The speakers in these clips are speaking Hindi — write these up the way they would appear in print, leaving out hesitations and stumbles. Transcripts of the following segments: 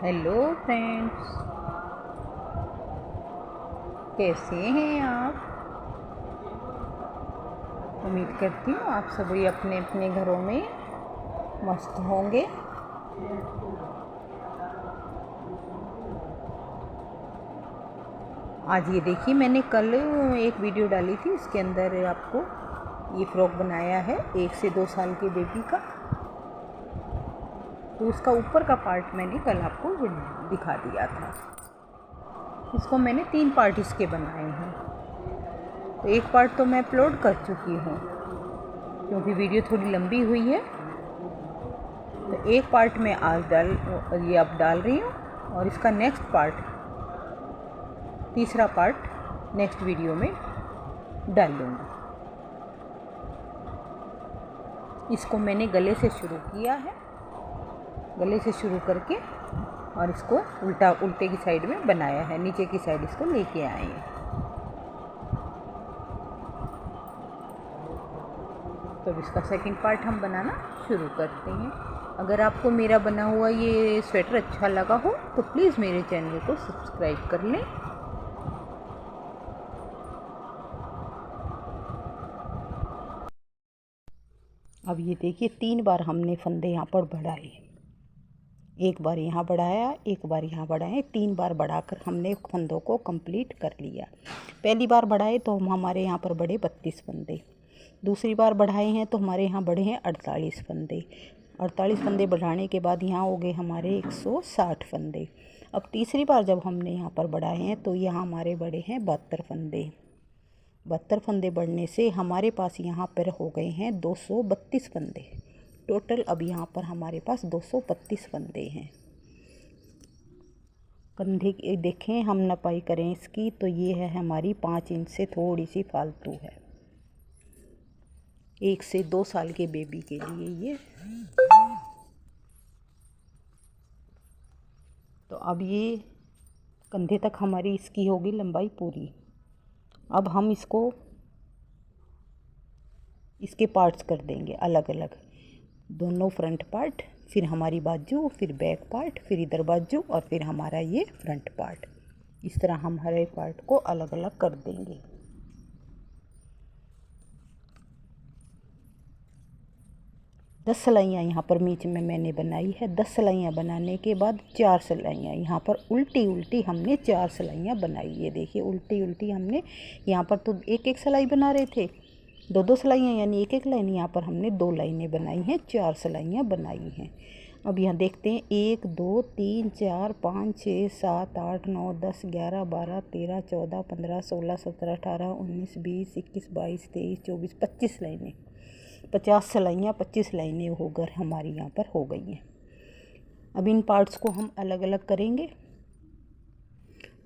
हेलो फ्रेंड्स, कैसे हैं आप। उम्मीद करती हूँ आप सभी अपने अपने घरों में मस्त होंगे। आज ये देखिए, मैंने कल एक वीडियो डाली थी, इसके अंदर आपको ये फ्रॉक बनाया है 1 से 2 साल के बेबी का। तो उसका ऊपर का पार्ट मैंने कल आपको दिखा दिया था। इसको मैंने 3 पार्ट इसके बनाए हैं। तो एक पार्ट तो मैं अपलोड कर चुकी हूँ क्योंकि वीडियो थोड़ी लंबी हुई है। तो एक पार्ट मैं आज ये अब डाल रही हूँ और इसका नेक्स्ट पार्ट, तीसरा पार्ट नेक्स्ट वीडियो में डाल लूँगी। इसको मैंने गले से शुरू किया है, गले से शुरू करके और इसको उल्टे की साइड में बनाया है, नीचे की साइड इसको लेके आए हैं। तो अब इसका सेकंड पार्ट हम बनाना शुरू करते हैं। अगर आपको मेरा बना हुआ ये स्वेटर अच्छा लगा हो तो प्लीज़ मेरे चैनल को सब्सक्राइब कर लें। अब ये देखिए, 3 बार हमने फंदे यहाँ पर बढ़ाए। एक बार यहाँ बढ़ाया, एक बार यहाँ बढ़ाए, 3 बार बढ़ाकर हमने फंदों को कंप्लीट कर लिया। पहली बार बढ़ाए तो हमारे यहाँ पर बढ़े 32 फंदे। दूसरी बार बढ़ाए हैं तो हमारे यहाँ बढ़े हैं 48 फंदे। 48 फंदे बढ़ाने के बाद यहाँ हो गए हमारे 160 फंदे। अब तीसरी बार जब हमने यहाँ पर बढ़ाए हैं तो यहाँ हमारे बढ़े हैं 72 फंदे। 72 फंदे बढ़ने से हमारे पास यहाँ पर हो गए हैं 232 फंदे टोटल। अब यहाँ पर हमारे पास 232 फंदे हैं। कंधे देखें, हम नपाई करें इसकी तो ये है हमारी 5 इंच से थोड़ी सी फालतू है, 1 से 2 साल के बेबी के लिए ये। तो अब ये कंधे तक हमारी इसकी होगी लंबाई पूरी। अब हम इसके पार्ट्स कर देंगे अलग अलग, दोनों फ्रंट पार्ट, फिर हमारी बाजू, फिर बैक पार्ट, फिर इधर बाजू और फिर हमारा ये फ्रंट पार्ट। इस तरह हम हर एक पार्ट को अलग अलग कर देंगे। 10 सिलाइयाँ यहाँ पर बीच में मैंने बनाई है। 10 सिलाइयाँ बनाने के बाद 4 सिलाइयाँ यहाँ पर उल्टी उल्टी हमने 4 सिलाइयाँ बनाई। ये देखिए, उल्टी उल्टी हमने यहाँ पर तो एक एक सिलाई बना रहे थे, 2 सिलाइयाँ यानी एक एक लाइन। यहाँ पर हमने 2 लाइनें बनाई हैं, 4 सिलाइयाँ बनाई हैं। अब यहाँ देखते हैं 1 2 3 4 5 6 7 8 9 10 11 12 13 14 15 16 17 18 19 20 21 22 23 24 25 लाइनें, 50 सिलाइयाँ 25 लाइनें होकर हमारी यहाँ पर हो गई हैं। अब इन पार्ट्स को हम अलग अलग करेंगे।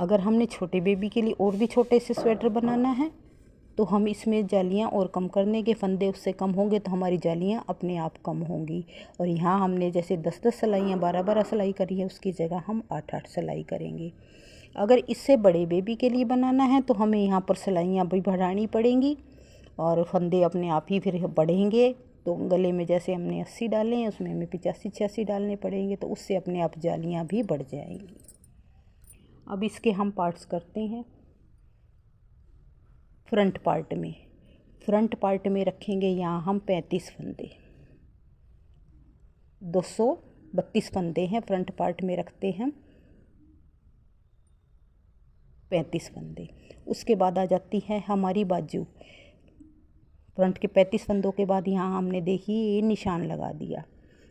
अगर हमने छोटे बेबी के लिए और भी छोटे से स्वेटर बनाना है तो हम इसमें जालियाँ और कम करने के, फंदे उससे कम होंगे तो हमारी जालियाँ अपने आप कम होंगी। और यहाँ हमने जैसे 10-10 सिलाइयाँ 12-12 सिलाई करी है, उसकी जगह हम 8-8 सिलाई करेंगे। अगर इससे बड़े बेबी के लिए बनाना है तो हमें यहाँ पर सिलाइयाँ भी बढ़ानी पड़ेंगी और फंदे अपने आप ही फिर बढ़ेंगे। तो गले में जैसे हमने 80 डाले हैं उसमें हमें 85-86 डालने पड़ेंगे, तो उससे अपने आप जालियाँ भी बढ़ जाएंगी। अब इसके हम पार्ट्स करते हैं। फ्रंट पार्ट में रखेंगे यहाँ हम 35 फंदे, 232 फंदे हैं। फ्रंट पार्ट में रखते हैं 35 फंदे। उसके बाद आ जाती है हमारी बाजू। फ्रंट के 35 फंदों के बाद यहाँ हमने देखिए ये निशान लगा दिया।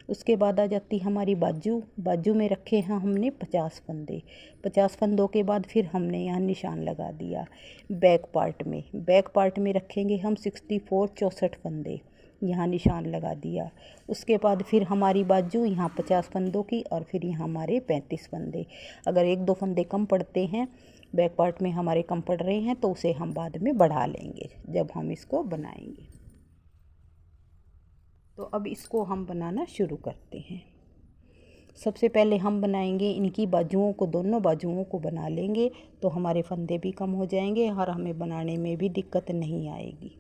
उसके बाद आ जाती हमारी बाजू में रखे हैं हमने 50 फंदे। 50 फंदों के बाद फिर हमने यहाँ निशान लगा दिया। बैक पार्ट में रखेंगे हम 64 फंदे, यहाँ निशान लगा दिया। उसके बाद फिर हमारी बाजू यहाँ 50 फंदों की और फिर यहाँ हमारे 35 फंदे। अगर 1-2 फंदे कम पड़ते हैं, बैक पार्ट में हमारे कम पड़ रहे हैं, तो उसे हम बाद में बढ़ा लेंगे जब हम इसको बनाएंगे। तो अब इसको हम बनाना शुरू करते हैं। सबसे पहले हम बनाएंगे इनकी बाजुओं को, दोनों बाजुओं को बना लेंगे तो हमारे फंदे भी कम हो जाएंगे और हमें बनाने में भी दिक्कत नहीं आएगी।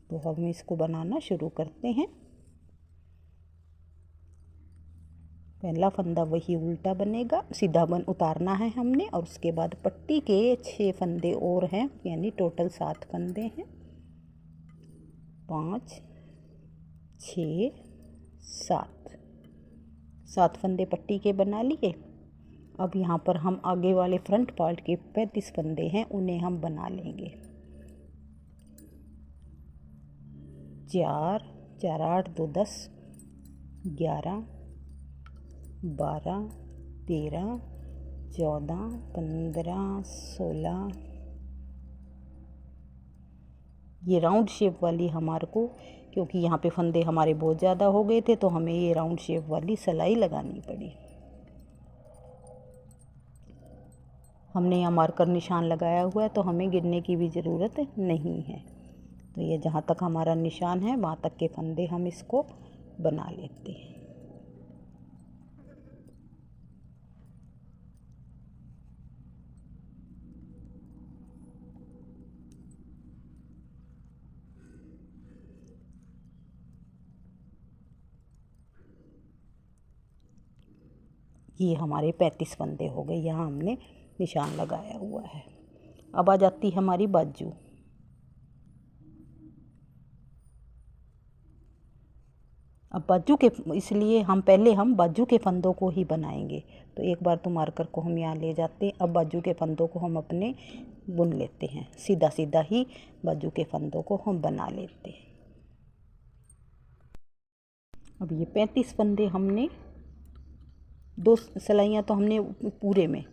तो हम इसको बनाना शुरू करते हैं। पहला फंदा वही उल्टा बनेगा, सीधा उतारना है हमने। और उसके बाद पट्टी के 6 फंदे और हैं, यानी टोटल 7 फंदे हैं। 5 6 7 फंदे पट्टी के बना लिए। अब यहाँ पर हम आगे वाले फ्रंट पार्ट के 35 फंदे हैं, उन्हें हम बना लेंगे। 4 4 8 2 10 11 12 13 14 15 16। ये राउंड शेप वाली हमारे को, क्योंकि यहाँ पे फंदे हमारे बहुत ज़्यादा हो गए थे तो हमें ये राउंड शेप वाली सिलाई लगानी पड़ी। हमने यहाँ मार्कर निशान लगाया हुआ है तो हमें गिनने की भी ज़रूरत नहीं है। तो ये जहाँ तक हमारा निशान है वहाँ तक के फंदे हम इसको बना लेते हैं। ये हमारे 35 फंदे हो गए, यहाँ हमने निशान लगाया हुआ है। अब आ जाती है हमारी बाजू। अब बाजू के, इसलिए हम बाजू के फंदों को ही बनाएंगे। तो एक बार तो मार्कर को हम यहाँ ले जाते हैं। अब बाजू के फंदों को हम अपने बुन लेते हैं, सीधा सीधा ही बाजू के फंदों को हम बना लेते हैं। अब ये 35 फंदे हमने 2 सिलाइयाँ तो हमने पूरे में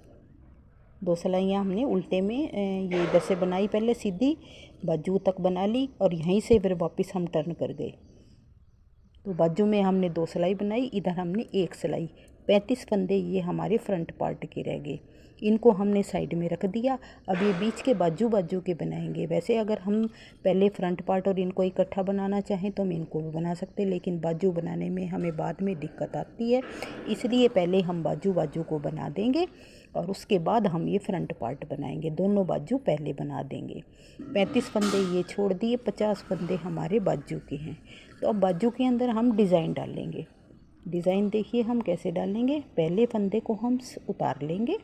2 सिलाइयाँ हमने उल्टे में ये इधर से बनाई, पहले सीधी बाजू तक बना ली और यहीं से फिर वापस हम टर्न कर गए। तो बाजू में हमने 2 सिलाई बनाई, इधर हमने 1 सिलाई। 35 फंदे ये हमारे फ्रंट पार्ट के रह गए, इनको हमने साइड में रख दिया। अब ये बीच के बाजू के बनाएंगे। वैसे अगर हम पहले फ्रंट पार्ट और इनको इकट्ठा बनाना चाहें तो हम इनको भी बना सकते हैं, लेकिन बाजू बनाने में हमें बाद में दिक्कत आती है, इसलिए पहले हम बाजू को बना देंगे और उसके बाद हम ये फ्रंट पार्ट बनाएंगे। दोनों बाजू पहले बना देंगे। 35 फंदे ये छोड़ दिए, 50 फंदे हमारे बाजू के हैं। तो अब बाजू के अंदर हम डिज़ाइन डालेंगे। डिज़ाइन देखिए हम कैसे डालेंगे। पहले फंदे को हम उतार लेंगे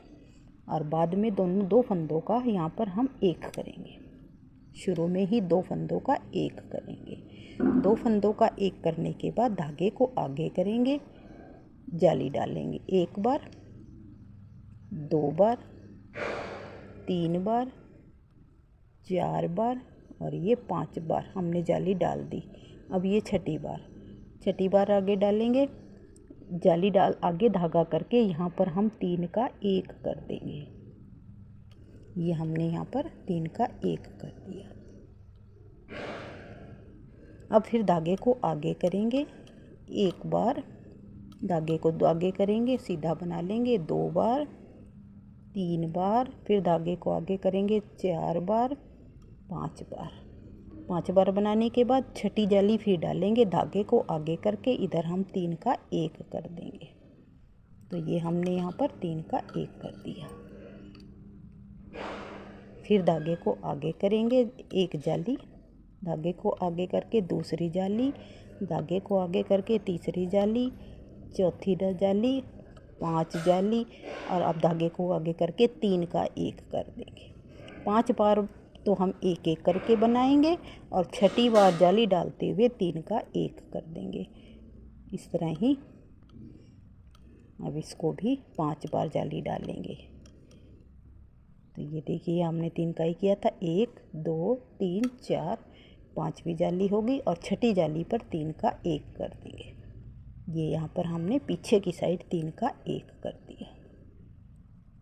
और बाद में 2 फंदों का यहाँ पर हम एक करेंगे। शुरू में ही 2 फंदों का एक करेंगे। 2 फंदों का एक करने के बाद धागे को आगे करेंगे, जाली डालेंगे 1 बार, 2 बार, 3 बार, 4 बार और ये 5 बार हमने जाली डाल दी। अब ये छठी बार आगे डालेंगे, जाली डाल आगे धागा करके यहाँ पर हम 3 का 1 कर देंगे। ये हमने यहाँ पर 3 का 1 कर दिया। अब फिर धागे को आगे करेंगे 1 बार, धागे को आगे करेंगे, सीधा बना लेंगे 2 बार, 3 बार, फिर धागे को आगे करेंगे 4 बार, 5 बार। 5 बार बनाने के बाद छठी जाली फिर डालेंगे, धागे को आगे करके इधर हम 3 का 1 कर देंगे। तो ये हमने यहाँ पर 3 का 1 कर दिया। फिर धागे को आगे करेंगे 1 जाली, धागे को आगे करके दूसरी जाली, धागे को आगे करके तीसरी जाली, चौथी जाली, 5 जाली और अब धागे को आगे करके 3 का 1 कर देंगे। 5 बार तो हम 1 करके बनाएंगे और छठी बार जाली डालते हुए 3 का 1 कर देंगे। इस तरह ही अब इसको भी 5 बार जाली डालेंगे। तो ये देखिए हमने 3 का ही किया था, 1 2 3 4, 5वीं जाली होगी और छठी जाली पर 3 का 1 कर देंगे। ये यहाँ पर हमने पीछे की साइड 3 का 1 कर दिया।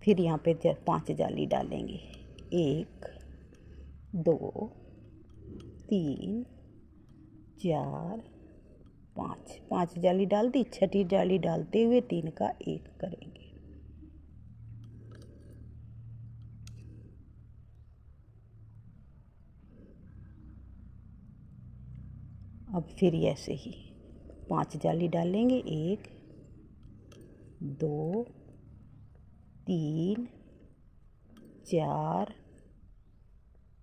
फिर यहाँ पे 5 जाली डालेंगे, 1 2 3 4 5 जाली डाल दी। छठी जाली डालते हुए 3 का 1 करेंगे। अब फिर ऐसे ही 5 जाली डालेंगे, 1 2 3 4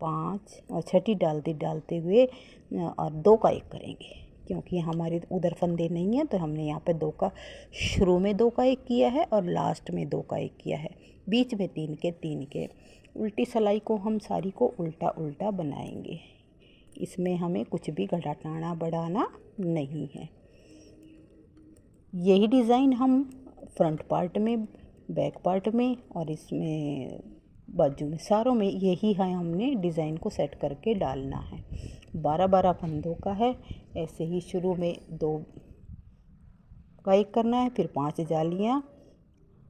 5 और छठी डालते हुए और 2 का 1 करेंगे। क्योंकि हमारे उधर फंदे नहीं हैं, तो हमने यहाँ पे 2 का शुरू में 2 का 1 किया है और लास्ट में 2 का 1 किया है, बीच में 3 के। उल्टी सिलाई को हम सारी को उल्टा उल्टा बनाएंगे। इसमें हमें कुछ भी घटाना बढ़ाना नहीं है। यही डिज़ाइन हम फ्रंट पार्ट में, बैक पार्ट में और इसमें बाजू में, सारों में यही है हमने डिज़ाइन को सेट करके डालना है। 12-12 फंदों का है। ऐसे ही शुरू में 2 का 1 करना है, फिर 5 जालियाँ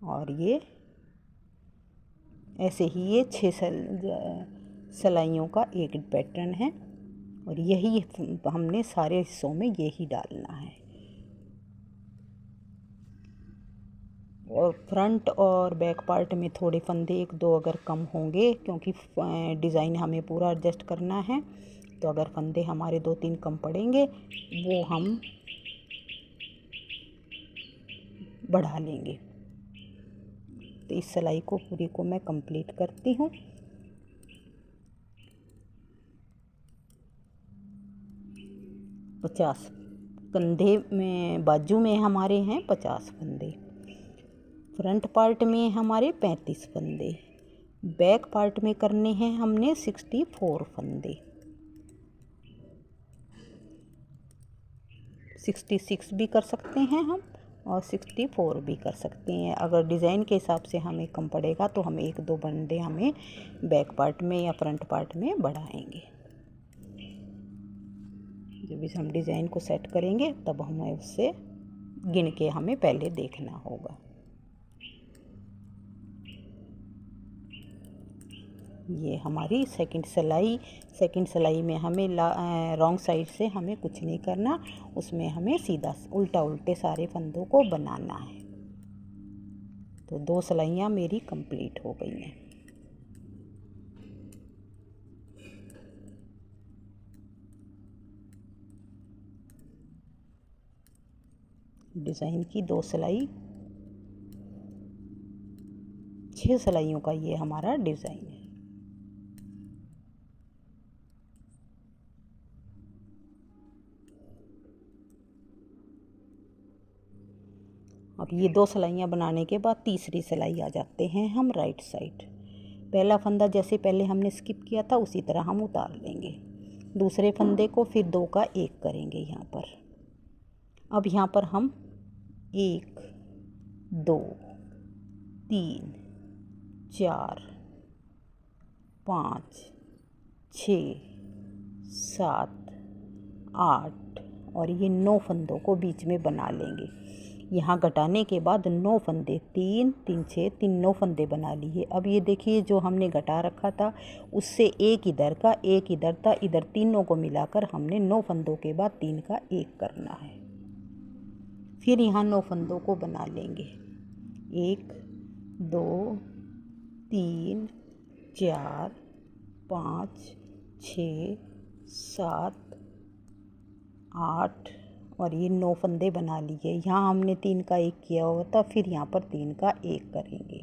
और ये ऐसे ही ये 6 सिलाइयों का एक पैटर्न है और यही हमने सारे हिस्सों में यही डालना है। और फ्रंट और बैक पार्ट में थोड़े फंदे 1-2 अगर कम होंगे, क्योंकि डिज़ाइन हमें पूरा एडजस्ट करना है, तो अगर फंदे हमारे 2-3 कम पड़ेंगे वो हम बढ़ा लेंगे। तो इस सिलाई को पूरी को मैं कंप्लीट करती हूँ। पचास कंधे में, बाजू में हमारे हैं 50 फंदे, फ्रंट पार्ट में हमारे 35 फंदे, बैक पार्ट में करने हैं हमने 64 फंदे। 66 भी कर सकते हैं हम और 64 भी कर सकते हैं। अगर डिज़ाइन के हिसाब से हमें कम पड़ेगा तो हम 1-2 फंदे हमें बैक पार्ट में या फ्रंट पार्ट में बढ़ाएंगे। जब भी हम डिज़ाइन को सेट करेंगे तब हमें उससे गिन के हमें पहले देखना होगा। ये हमारी सेकंड सिलाई में हमें रॉन्ग साइड से हमें कुछ नहीं करना, उसमें हमें सीधा उल्टा उल्टे सारे फंदों को बनाना है। तो 2 सिलाइयाँ मेरी कंप्लीट हो गई हैं। डिज़ाइन की 2 सिलाई, 6 सिलाइयों का ये हमारा डिज़ाइन है। अब ये 2 सिलाइयाँ बनाने के बाद तीसरी सिलाई आ जाते हैं हम राइट साइड। पहला फंदा जैसे पहले हमने स्किप किया था उसी तरह हम उतार लेंगे। दूसरे फंदे को फिर 2 का 1 करेंगे यहाँ पर। अब यहाँ पर हम 1 2 3 4 5 6 7 8 और ये 9 फंदों को बीच में बना लेंगे। यहाँ घटाने के बाद 9 फंदे, 3 3 6 3 9 फंदे बना लिए। अब ये देखिए जो हमने घटा रखा था उससे एक इधर का एक इधर था, इधर तीनों को मिलाकर हमने 9 फंदों के बाद 3 का 1 करना है। फिर यहाँ 9 फंदों को बना लेंगे। 1 2 3 4 5 6 7 8 और ये 9 फंदे बना लिए। यहाँ हमने 3 का 1 किया हुआ था, फिर यहाँ पर 3 का 1 करेंगे।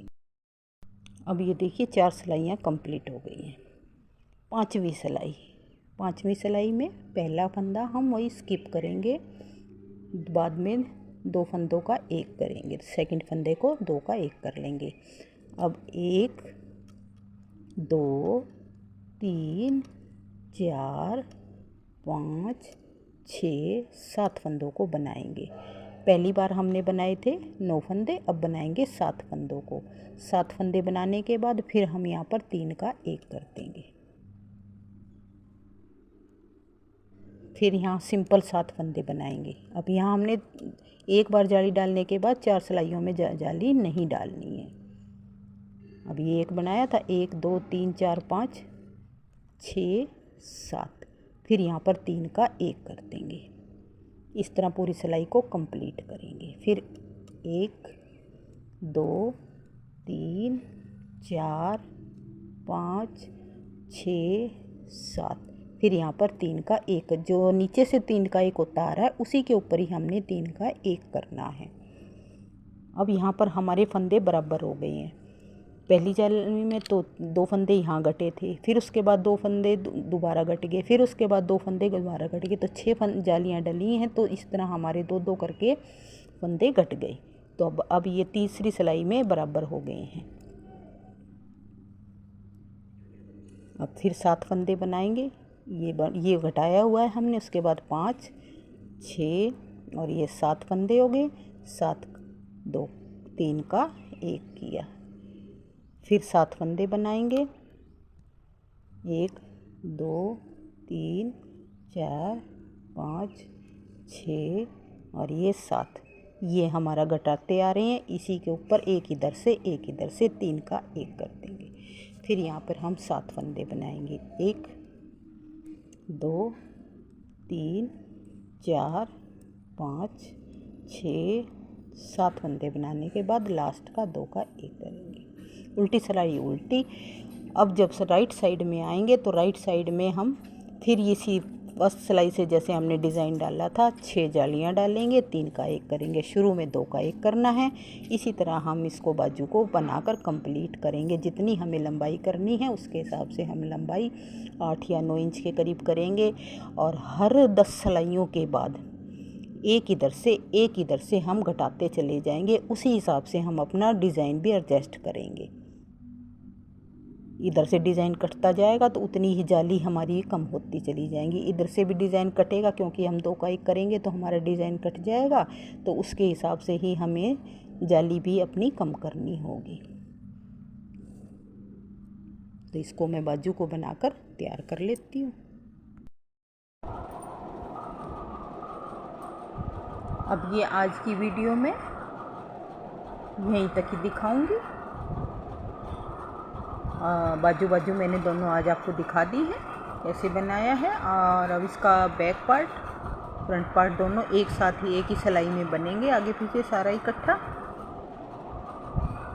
अब ये देखिए 4 सिलाइयाँ कंप्लीट हो गई हैं। पांचवी सिलाई में पहला फंदा हम वही स्किप करेंगे, बाद में 2 फंदों का 1 करेंगे, सेकंड फंदे को 2 का 1 कर लेंगे। अब 1 2 3 4 5 6 7 फंदों को बनाएंगे। पहली बार हमने बनाए थे 9 फंदे, अब बनाएंगे 7 फंदों को। 7 फंदे बनाने के बाद फिर हम यहाँ पर 3 का 1 कर देंगे। फिर यहाँ सिंपल 7 फंदे बनाएंगे। अब यहाँ हमने एक बार जाली डालने के बाद 4 सिलाइयों में जाली नहीं डालनी है। अब ये एक बनाया था, 1 2 3 4 5 6 7, फिर यहाँ पर 3 का 1 कर देंगे। इस तरह पूरी सिलाई को कंप्लीट करेंगे। फिर 1 2 3 4 5 6 7, फिर यहाँ पर 3 का 1, जो नीचे से 3 का 1 उतारा है उसी के ऊपर ही हमने 3 का 1 करना है। अब यहाँ पर हमारे फंदे बराबर हो गए हैं। पहली जाली में तो 2 फंदे यहाँ गटे थे, फिर उसके बाद 2 फंदे दोबारा गट गए, फिर उसके बाद 2 फंदे दोबारा गट गए, तो 6 जालियाँ डली हैं। तो इस तरह हमारे 2-2 करके फंदे गट गए। तो अब ये तीसरी सिलाई में बराबर हो गए हैं। अब फिर 7 फंदे बनाएंगे। ये घटाया हुआ है हमने, उसके बाद 5, 6 और ये 7 फंदे हो गए। 7, 2, 3 का 1 किया। फिर 7 फंदे बनाएंगे। 1, 2, 3, 4, 5, 6 और ये 7। ये हमारा घटाते आ रहे हैं। इसी के ऊपर एक इधर से 3 का 1 कर देंगे। फिर यहाँ पर हम 7 फंदे बनाएंगे। 1, 2, 3, 4, 5, 6, 7 फंदे बनाने के बाद लास्ट का 2 का 1 करेंगे। उल्टी सिलाई उल्टी। अब जब राइट साइड में आएंगे तो राइट साइड में हम फिर इसी फर्स्ट सिलाई से जैसे हमने डिज़ाइन डाला था 6 जालियाँ डालेंगे, 3 का 1 करेंगे। शुरू में 2 का 1 करना है। इसी तरह हम इसको बाजू को बनाकर कंप्लीट करेंगे। जितनी हमें लंबाई करनी है उसके हिसाब से हम लंबाई 8 या 9 इंच के करीब करेंगे। और हर 10 सिलाइयों के बाद एक इधर से हम घटाते चले जाएंगे। उसी हिसाब से हम अपना डिज़ाइन भी एडजस्ट करेंगे। इधर से डिज़ाइन कटता जाएगा तो उतनी ही जाली हमारी कम होती चली जाएंगी। इधर से भी डिज़ाइन कटेगा, क्योंकि हम 2 का 1 करेंगे तो हमारा डिज़ाइन कट जाएगा। तो उसके हिसाब से ही हमें जाली भी अपनी कम करनी होगी। तो इसको मैं बाजू को बनाकर तैयार कर लेती हूँ। अब ये आज की वीडियो में यहीं तक ही दिखाऊंगी। बाजू मैंने दोनों आज आपको दिखा दी है कैसे बनाया है। और अब इसका बैक पार्ट फ्रंट पार्ट दोनों एक साथ ही एक ही सिलाई में बनेंगे, आगे पीछे सारा इकट्ठा।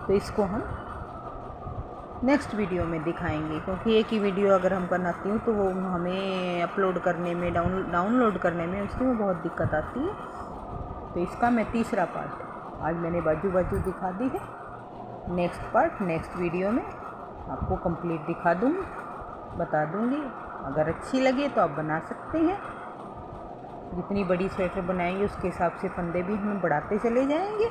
तो इसको हम नेक्स्ट वीडियो में दिखाएंगे, क्योंकि एक ही वीडियो अगर हम बनाती हूँ तो वो हमें अपलोड करने में डाउनलोड करने में उसमें बहुत दिक्कत आती है। तो इसका मैं तीसरा पार्ट आज मैंने बाजू दिखा दी है। नेक्स्ट पार्ट नेक्स्ट वीडियो में आपको कंप्लीट दिखा दूँगी, बता दूँगी। अगर अच्छी लगे तो आप बना सकते हैं। जितनी बड़ी स्वेटर बनाएंगे उसके हिसाब से फंदे भी हम बढ़ाते चले जाएंगे।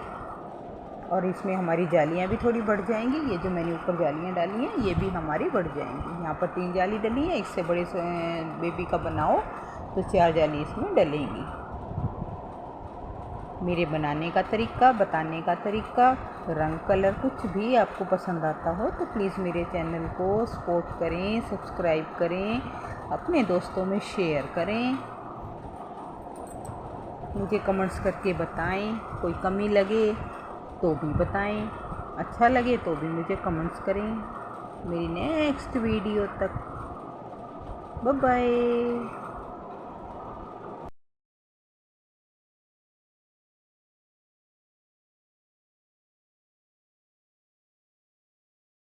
और इसमें हमारी जालियाँ भी थोड़ी बढ़ जाएंगी। ये जो मैंने ऊपर जालियाँ डाली हैं ये भी हमारी बढ़ जाएंगी। यहाँ पर 3 जाली डली है। इससे बड़े बेबी का बनाओ तो 4 जाली इसमें डलेंगी। मेरे बनाने का तरीका, बताने का तरीका, रंग कलर कुछ भी आपको पसंद आता हो तो प्लीज़ मेरे चैनल को सपोर्ट करें, सब्सक्राइब करें, अपने दोस्तों में शेयर करें। मुझे कमेंट्स करके बताएं। कोई कमी लगे तो भी बताएं, अच्छा लगे तो भी मुझे कमेंट्स करें। मेरी नेक्स्ट वीडियो तक बाय बाय।